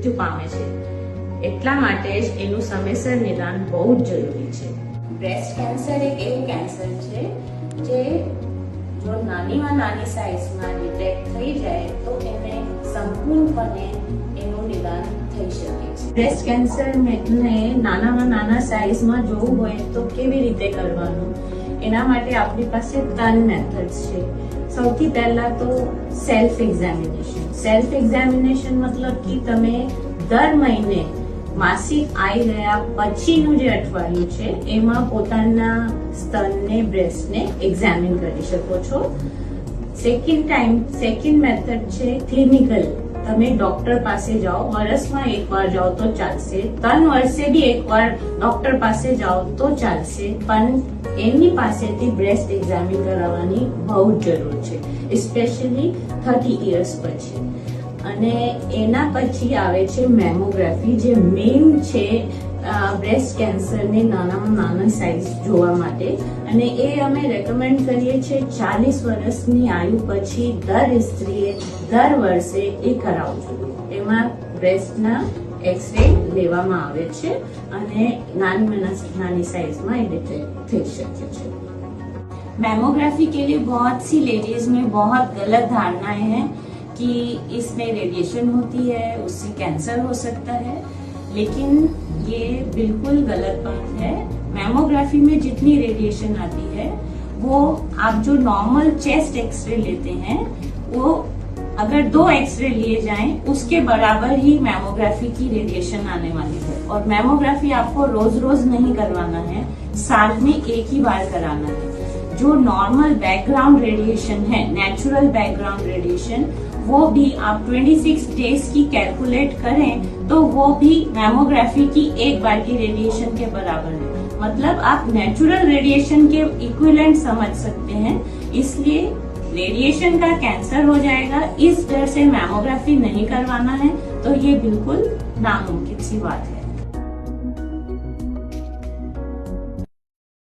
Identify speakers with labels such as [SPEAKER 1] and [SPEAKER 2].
[SPEAKER 1] મૃત્યુ પામે છે. એટલા માટે જ એનું સમયસર નિદાન બહુ જ જરૂરી છે. બ્રેસ્ટ કેન્સર એક એવું કેન્સર છે જે જો નાનીમાં નાની સાઇઝમાં ડિટેક્ટ થઈ જાય તો એને સંપૂર્ણપણે એનું નિદાન થઈ શકે છે. બ્રેસ્ટ કેન્સરને નાનામાં નાના સાઇઝમાં જોવું હોય તો કેવી રીતે કરવાનું? એના માટે આપણી પાસે 3 મેથડ્સ છે. સૌથી પહેલા તો સેલ્ફ એક્ઝામિનેશન મતલબ કે તમે દર મહિને માસિક આવી ગયા પછીનું જે અઠવાડિયું છે એમાં પોતાના સ્તનને બ્રેસ્ટને એક્ઝામિન કરી શકો છો. સેકન્ડ મેથડ છે ક્લિનિકલ. તમે ડોક્ટર પાસે જાઓ, વર્ષમાં એકવાર જાઓ તો ચાલશે, 3 વર્ષે બી એકવાર ડોક્ટર પાસે જાઓ તો ચાલશે, પણ એમની પાસેથી બ્રેસ્ટ એક્ઝામિન કરાવવાની બહુ જ જરૂર છે, સ્પેશિયલી 30 યર્સ પછી. અને એના પછી આવે છે મેમોગ્રાફી, જે મેઇન છે બ્રેસ્ટ કેન્સરની નાનામાં નાના સાઇઝ જોવા માટે. અને એ અમે રેકમેન્ડ કરીએ છીએ 40 વર્ષની આયુ પછી દર સ્ત્રીએ દર વર્ષે એ કરાવવું જોઈએ. એમાં બ્રેસ્ટના एक्सरे લેવામાં આવે છે અને નાની साइज में ये डिटेक्ट થઈ શકે છે. मैमोग्राफी के लिए बहुत सी लेडीज में बहुत गलत धारणाएं हैं कि इसमें रेडिएशन होती है, उससे कैंसर हो सकता है, लेकिन ये बिल्कुल गलत बात है. मैमोग्राफी में जितनी रेडिएशन आती है वो आप जो नॉर्मल चेस्ट एक्सरे लेते हैं वो अगर 2 एक्सरे लिए जाएं उसके बराबर ही मैमोग्राफी की रेडिएशन आने वाली है. और मैमोग्राफी आपको रोज रोज नहीं करवाना है, साल में एक ही बार कराना है. जो नॉर्मल बैकग्राउंड रेडिएशन है, नेचुरल बैकग्राउंड रेडिएशन, वो भी आप 26 डेज की कैलकुलेट करें तो वो भी मैमोग्राफी की एक बार की रेडिएशन के बराबर है. मतलब आप नेचुरल रेडिएशन के इक्विवेलेंट समझ सकते हैं. इसलिए रेडिएशन का कैंसर हो जाएगा इस डर से मैमोग्राफी नहीं करवाना है, तो ये बिल्कुल नामुमकिन सी बात है.